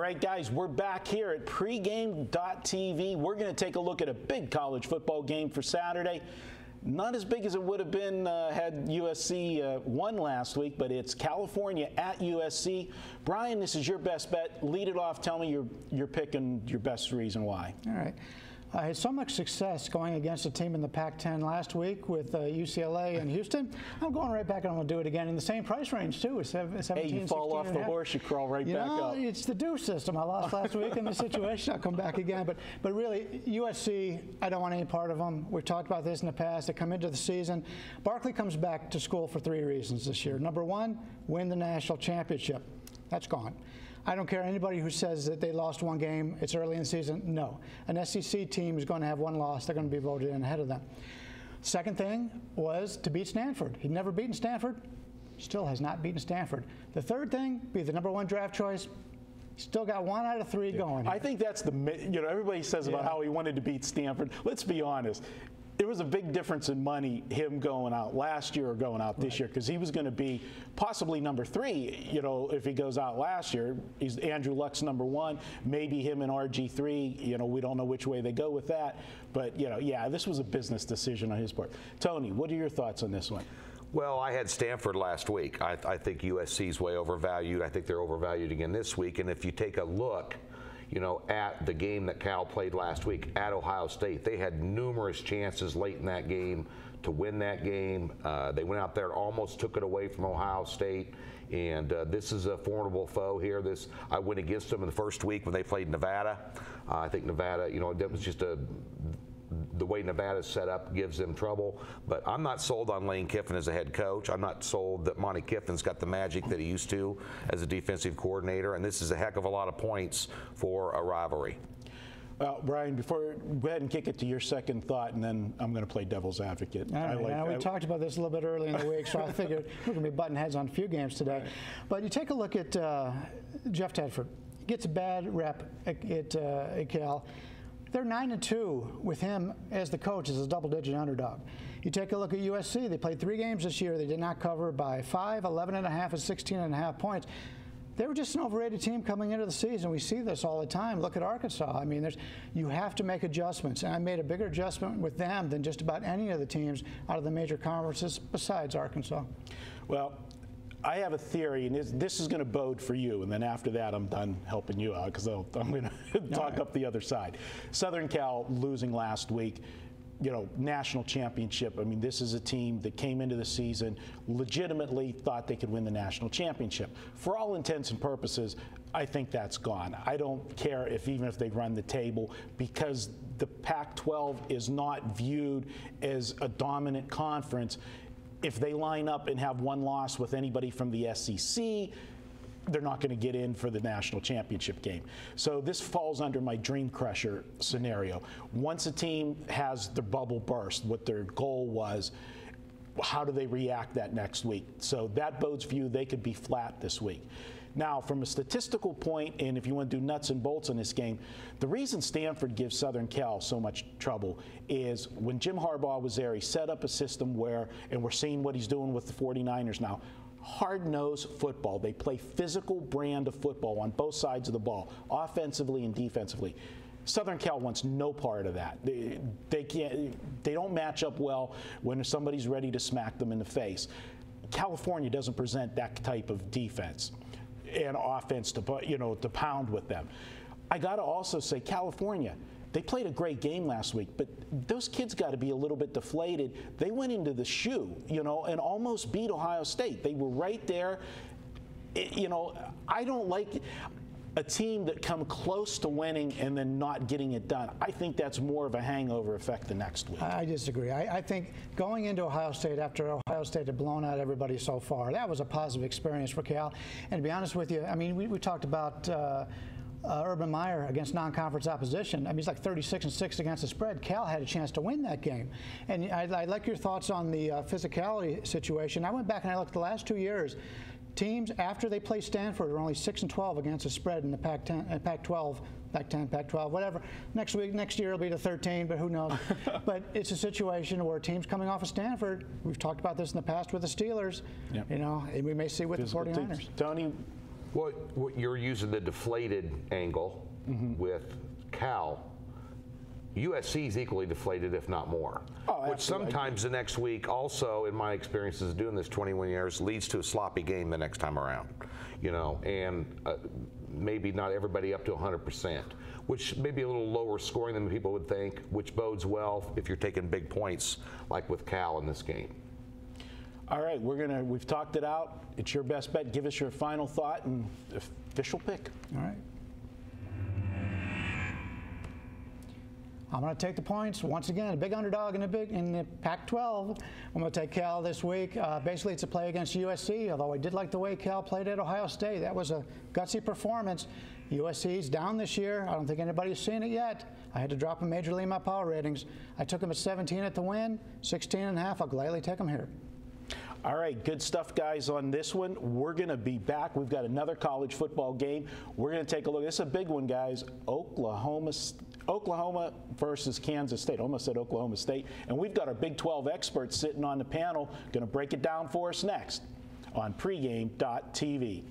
right, guys, we're back here at pregame.tv. We're going to take a look at a big college football game for Saturday. Not as big as it would have been had USC won last week, but it's California at USC. Bryan, this is your best bet. Lead it off. Tell me your pick and your best reason why. All right. I had so much success going against a team in the Pac-10 last week with UCLA and Houston. I'm going right back and I'm going to do it again in the same price range, too. 17, hey, you fall off the horse, you crawl right back up. It's the due system. I lost last week in this situation. I'll come back again. But really, USC, I don't want any part of them. We've talked about this in the past. They come into the season. Barkley comes back to school for 3 reasons this year. Number 1, win the national championship. That's gone. I don't care anybody who says that they lost 1 game, it's early in the season. No. An SEC team is going to have 1 loss. They're going to be voted in ahead of them. Second thing was to beat Stanford. He'd never beaten Stanford. Still has not beaten Stanford. The third thing, be the #1 draft choice. Still got 1 out of 3 going. I think that's everybody says about how he wanted to beat Stanford. Let's be honest. There was a big difference in money, him going out last year or going out this year, because he was going to be possibly number 3, if he goes out last year. He's Andrew Luck's #1, maybe him and RG3, we don't know which way they go with that. But, yeah, this was a business decision on his part. Tony, what are your thoughts on this one? Well, I had Stanford last week. I think USC's way overvalued. I think they're overvalued again this week. And if you take a look, at the game that Cal played last week at Ohio State, they had numerous chances late in that game to win that game. They went out there and almost took it away from Ohio State. And this is a formidable foe here. I went against them in the first week when they played Nevada. I think Nevada, that was just the way Nevada's set up gives them trouble. But I'm not sold on Lane Kiffin as a head coach. I'm not sold that Monty Kiffin's got the magic that he used to as a defensive coordinator. And this is a heck of a lot of points for a rivalry. Well, Bryan, go ahead and kick it to your second thought, and then I'm going to play devil's advocate. All right, we talked about this a little bit early in the week, so I figured we're going to be butting heads on a few games today. Right. But you take a look at Jeff Tedford. He gets a bad rep at Cal. They're 9-2 with him as the coach as a double-digit underdog. You take a look at USC. They played 3 games this year. They did not cover by 5, 11.5, and 16.5 points. They were just an overrated team coming into the season. We see this all the time. Look at Arkansas. I mean, you have to make adjustments, and I made a bigger adjustment with them than just about any of the teams out of the major conferences besides Arkansas. Well, I have a theory, and this is going to bode for you, and then after that I'm done helping you out because I'm going to talk up the other side. Southern Cal losing last week, national championship. I mean, this is a team that came into the season legitimately thought they could win the national championship. For all intents and purposes, I think that's gone. I don't care even if they run the table, because the Pac-12 is not viewed as a dominant conference. If they line up and have 1 loss with anybody from the SEC, they're not going to get in for the national championship game. So this falls under my dream crusher scenario. Once a team has their bubble burst, what their goal was, how do they react that next week? So that bodes for you. They could be flat this week. Now, from a statistical point, and if you want to do nuts and bolts in this game, the reason Stanford gives Southern Cal so much trouble is when Jim Harbaugh was there, he set up a system where, and we're seeing what he's doing with the 49ers now, hard-nosed football. They play physical brand of football on both sides of the ball, offensively and defensively. Southern Cal wants no part of that. They don't match up well when somebody's ready to smack them in the face. California doesn't present that type of defense and offense to pound with them. I got to also say California, they played a great game last week, but those kids got to be a little bit deflated. They went into the shoe, and almost beat Ohio State. They were right there. I don't like a team that come close to winning and then not getting it done. I think that's more of a hangover effect the next week. I disagree. I think going into Ohio State after Ohio State had blown out everybody so far, that was a positive experience for Cal. And to be honest with you, I mean, we talked about Urban Meyer against non-conference opposition. I mean, he's like 36-6 against the spread. Cal had a chance to win that game. And I like your thoughts on the physicality situation. I went back and I looked at the last 2 years. Teams, after they play Stanford, are only 6-12 against the spread in the Pac-10, Pac-12, Pac-10, Pac-12, whatever. Next year it'll be to 13, but who knows? But it's a situation where teams coming off of Stanford, we've talked about this in the past with the Steelers, and we may see with the 49ers. Tony, Well, you're using the deflated angle with Cal. USC is equally deflated, if not more. Oh, which sometimes the next week, also in my experiences doing this 21 years, leads to a sloppy game the next time around. And maybe not everybody up to 100%, which may be a little lower scoring than people would think, which bodes well if you're taking big points, like with Cal in this game. All right, we've talked it out. It's your best bet. Give us your final thought and official pick. All right. I'm going to take the points. Once again, a big underdog in the Pac-12. I'm going to take Cal this week. Basically, it's a play against USC, although I did like the way Cal played at Ohio State. That was a gutsy performance. USC's down this year. I don't think anybody's seen it yet. I had to drop them majorly in my power ratings. I took them at 17 at the win, 16.5. I'll gladly take them here. All right, good stuff, guys, on this one. We're going to be back. We've got another college football game. We're going to take a look. This is a big one, guys. Oklahoma versus Kansas State. Almost said Oklahoma State. And we've got our Big 12 experts sitting on the panel, going to break it down for us next on pregame.tv.